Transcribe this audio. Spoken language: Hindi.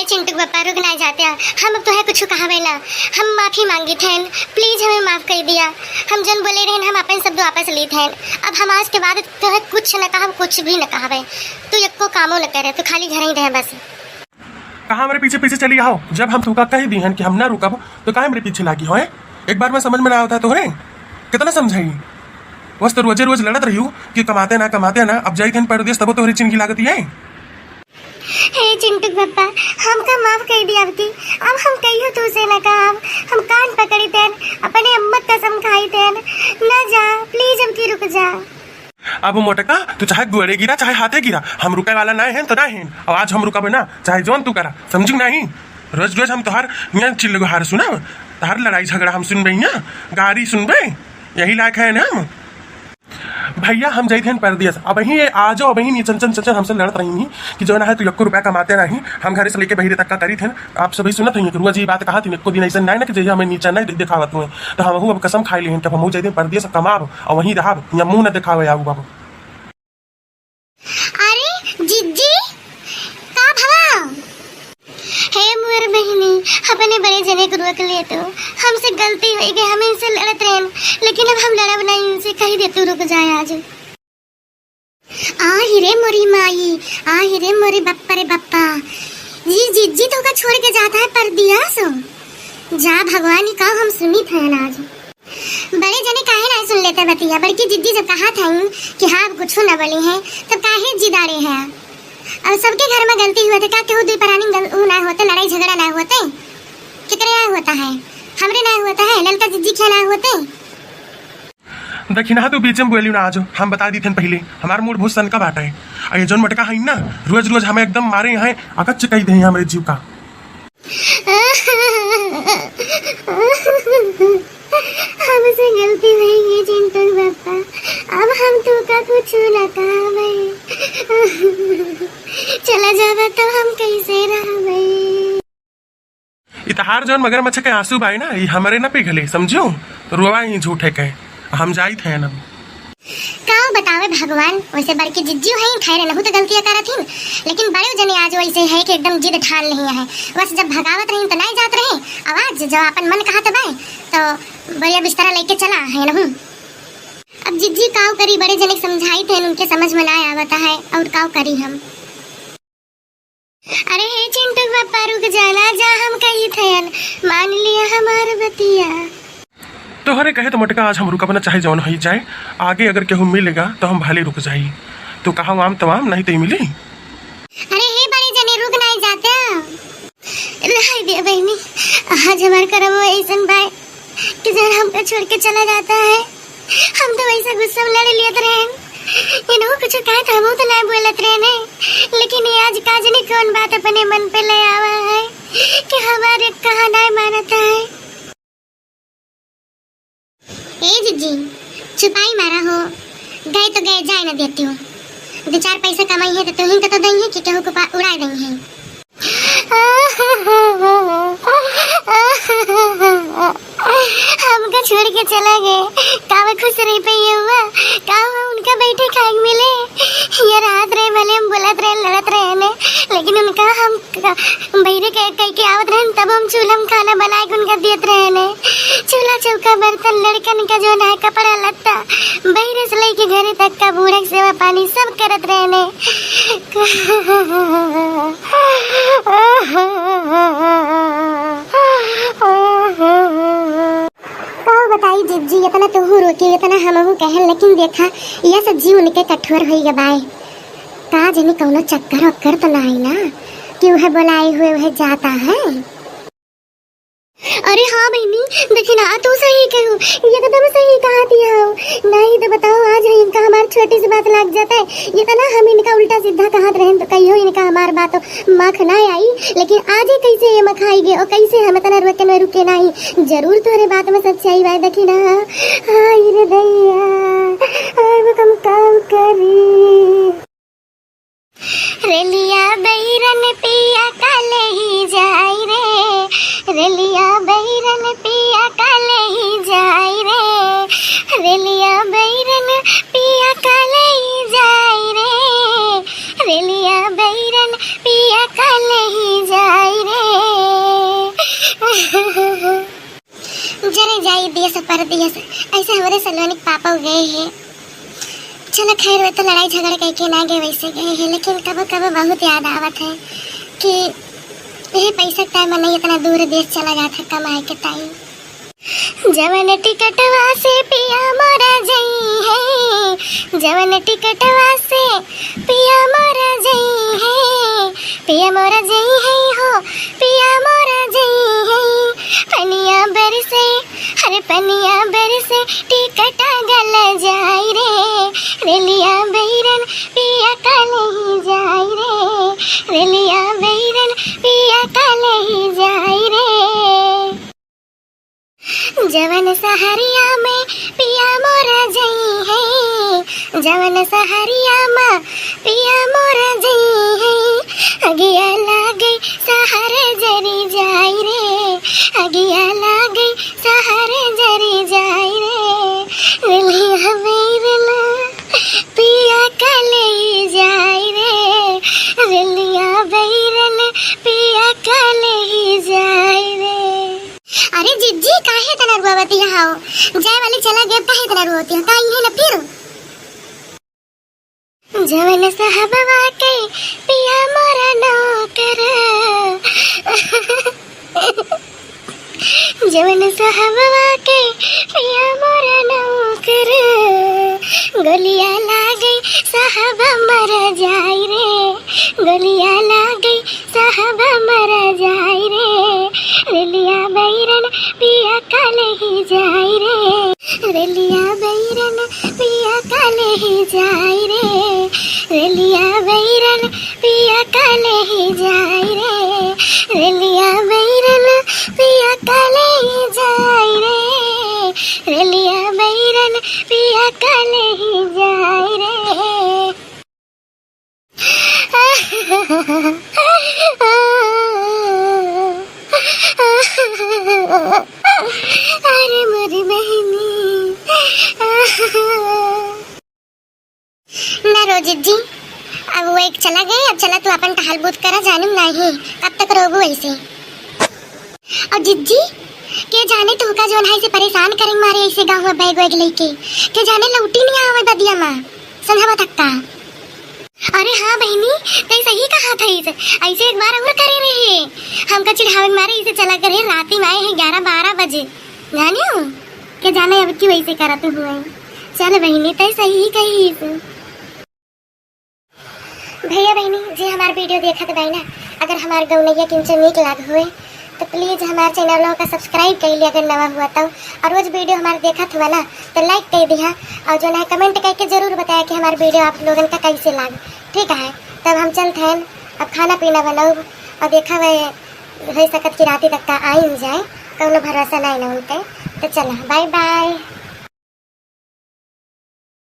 हे चिंटू पापा रुक ना जाते हम अब तो है कुछ कहावे ना। हम माफी मांगी थे, प्लीज हमें माफ कर दिया। हम जन बोले रहे हम अपन शब्द वापस ली थे। अब हम आज के बाद तो है कुछ न कहा, कुछ भी न कहावे। तू एको कामो न करे, तू खाली घर ही रहे बस। कहाँ मेरे पीछे पीछे चली आओ? जब हम तुका कह दी हैं कि हम ना रुकब तो कहाँ मेरे पीछे लागी हो? एक बार में समझ में ना आता तोहरे कितना समझाई? बस तो रोजे रोज लड़त रही हूँ कि कमाते ना। अब जाई थे परदेश तब तो चिंकी लागती है। हे चिंटू पापा हमका माफ कर दिया। अब हम कहियो तू से न कहा। हम कान पकड़ी तेन, अपने अम्मा कसम खाई तेन। न जा प्लीज, अब की रुक जा। अब मोटका तू चाहे गोड़े गिरा चाहे हाथे गिरा, हम रुके वाला ना है तो ना है। और आज हम रुका ना, चाहे जोन तू करा, समझी नहीं? रोज रोज हम तोहार यहाँ चिल्लो हार सुना, तोहार लड़ाई झगड़ा हम सुनबे, यहाँ गाड़ी सुनबे, यही लायक है ना हम। भैया हम जाई थे परदेश, अब ही आ जाओ। अब ही चंचन हमसे लड़त रही कि जो ना है तू 1 रुपया कमाते नहीं। हम घर से लेके बहिरे तक का करी थे। आप सभी सुनत रही कि रुआ जी बात कहा थी, एको दिन ऐसा नहीं ना कि जैसे हमें नीचा नहीं दिखावत हुए। तो हम अब कसम खाई ली तब हम जाते परदेश कमाब और वहीं रहा, या मुँह न दिखावे आऊ बाबू। अरे जिज्जी का भवा हे मोर बहनी, अपने बड़े जने को रोक ले। तो हमसे गलती हो गई, हम इनसे लड़त रहे, लेकिन अब हम लड़ब नहीं इनसे। कही दे तू रुक जाए आज। रे मोरी माई, रे मोरे बप्पा रे बप्पा। जी जिज्जी तो का छोड़ के जाता है परदियास। जा भगवान का हम सुनी थे आज। बड़े जने काहे ना सुन लेते बतिया। बड़की जिज्जी जब कहा था कि हाँ कुछ न बोली है तब काहे जिदाड़े हैं। अब सबके घर में गलती हुआ थे, क्या केहू दुई परानी ना होते, लड़ाई झगड़ा ना होते। कितने ना होता है, हमरे ना होता है, ललका जिज्जी क्या ना होते। देखी ना तू बीच में बोली ना आज हम बता दी थे पहले, हमारा मूड बहुत सन का बाटा है। और ये जोन मटका है ना रोज रोज हमें एकदम मारे हैं, अकच्छ कही दे हमारे जीव का। हमसे गलती नहीं है चिंटू पापा, अब हम तू का कुछ न कहा। चला जावा तो हम कैसे रहबे। इतहार जोन मगरमच्छ के आंसू भाई ना ये हमारे ना पिघले, समझो? रोवा ही झूठे के हम जाई थे ना। का बतावे भगवान, वैसे बड़की जिज्जी है खैर नहीं तो गलतियां करा थी, लेकिन बड़े जने आज वैसे है कि एकदम जिद ठान नहीं है। बस जब भगावत रही तो नहीं जात रहे, आवाज जब अपन मन कहा तो बढ़िया बिस्तरा लेके चला है ना। अब जिज्जी काव करी, बड़े जने समझाई थे उनके समझ में ना आवता है और काव करी हम। अरे हे चिंटू पापा रुक जाना, जा हम कही थे मान लिया हमार बतिया। तोहरे कहे तो मटका आज हम रुकब ना, चाहे जौन हो जाए। आगे अगर केहू मिलेगा तो हम भले रुक जाई। तो कहा आम तमाम नहीं तो मिली। अरे हे बड़े जने रुक नहीं जाते नहीं दे बहनी। आज हमारे करम में ऐसन भाई कि जब हमको छोड़ के चला जाता है, हम तो वैसा गुस्सा में लड़ लिया रहे। इन्हों कुछ कहा था हम तो नहीं बोलत रहे ने, लेकिन ये आज काजनी कौन बात अपने मन पे ले आवा है कि हमारे कहा नहीं मानता है। ए जिज्जी छुपाई मारा हो, गए तो गए, जाए ना देती हूँ। 2-4 पैसे कमाई है तो तुम ही तो दही है कि केहू को उड़ा दही है। हमको छोड़ के चला गए, कावा खुश रही पे ये हुआ, कावा उनका बैठे खाए मिले। ये रात रहे भले हम बोलत रहे लड़त रहे ने, लेकिन उनका हम बहरे कह के आवत रहे तब हम चूल्हा में खाना बना के उनका देत रहे ने। चूल्हा चौका बर्तन लड़कन का जो है कपड़ा लत्ता बहरे से लेके घरे तक का बूढ़ा सेवा पानी सब करत रहे ने। बताई जिज्जी इतना तुहू रोकी इतना हमहू कहल, लेकिन देखा यह सब जीव उनके कठोर हो गए। का जनी कौनो चक्कर वक्कर तो नहीं ना कि वह बुलाए हुए वह जाता है। अरे हाँ बहनी देखी ना, तू सही कहू, एकदम सही कहा दिया हो। नहीं तो बताओ आज इनका हमारी छोटी सी बात लग जाता है, ये तो ना हम इनका उल्टा सीधा कहत रहे तो कहियो इनका हमार बात मख ना आई, लेकिन आज ही कैसे ये मखाई गए और कैसे हम इतना रुके नहीं। जरूर तुम्हारे बात में सच्चाई बात देखी ना। हाय रे दैया अब कम काम करी रेलिया बैरन पिया काले ही जाई रे, रेलिया बैरन पिया काले ही जाई रे, रेलिया बैरन पिया काले ही जाई रे, रेलिया बैरन बैरन पिया कल ही जाई रे। जरे जाई दियस पर दियस, ऐसे हमारे सलवानी पापा गए हैं। चलो खैर वो तो लड़ाई झगड़ा करके ना गए वैसे गए हैं, लेकिन कभी कभी बहुत याद आवत है कि यही पैसा टाइम नहीं इतना दूर देश चला गया था कमाए के टाइम। जवन टिकटवा से पिया मोरा जई है, जवन टिकटवा से पिया मोरा जई है, पिया मोरा जई है हो, पिया मोरा जई है। पनिया बरसे हर पनिया बरसे टिकट गल जाई रे, रेलिया बैरन पिया कल ही जाई रे, रेलिया बैरन पिया कल ही जाई रे। जवन सहरिया में पिया मोरा जई है, जवन सहरिया में पिया मोरा जई है। अगिया लागे सहर जरी जाई रे, अगिया लागे सहर जरी जाई रे, रेलिया बैरन पिया कल ही जाई रे, रेलिया बैरन पिया कल ही जाई रे। अरे जिज्जी काहे तना रुआवती हो, जाए वाली चला गया काहे तना रुआवती हो, काहे है ना फिर। जवन साहबवा के पिया मोरा नौकर, जवन साहबवा के पिया मोरा नौकर, गोलियां लागे साहब मर जाई रे, गोलियां लागे साहब मर जाई रे, रेलिया बैरन पिया कल ही जाई रे, रेलिया बैरन पिया कल ही जाई रे, रेलिया बैरन पिया कल ही जाई रे, रेलिया बैरन पिया कल ही जाई रे, रेलिया बैरन पिया कल ही जाई रे। अरे मेरी बहनी ना रो जिज्जी, अब वो एक चला गए, अब चला तू अपन टहल बूत करा, जानू नहीं कब तक रोगू ऐसे। और जिज्जी के जाने तू का जोन है से परेशान करेंगे मारे ऐसे गाँव में बैग वैग लेके, के जाने लौटी नहीं आवे ददिया माँ संधवा तक का। अरे हाँ बहनी तै सही कहा था, इसे ऐसे एक बार और करे रहे हमका चिढ़ावे मारे इसे चला करे, रात में आए हैं 11-12 बजे, जाने हो के जाने अब क्यों ऐसे करते हुए। चल बहनी तै सही कही इसे। भैया बहनी जी हमारे वीडियो देखा तो भाई ना, अगर हमारे गौनैया किंचन नीक लाग हुए तो प्लीज़ हमारे चैनल का सब्सक्राइब कर लिया अगर नवा हुआ तो, और रोज वीडियो हमारे देखा हुआ ना तो लाइक कर दिया, और जो है कमेंट करके जरूर बताया कि हमारे वीडियो आप लोगों का कैसे लाग। ठीक है तब हम चलते हैं, अब खाना पीना बनाओ, और देखा वह सकत की राती तक का आई हो जाए तो भरोसा नहीं ना उनके, तो चलो बाय बाय।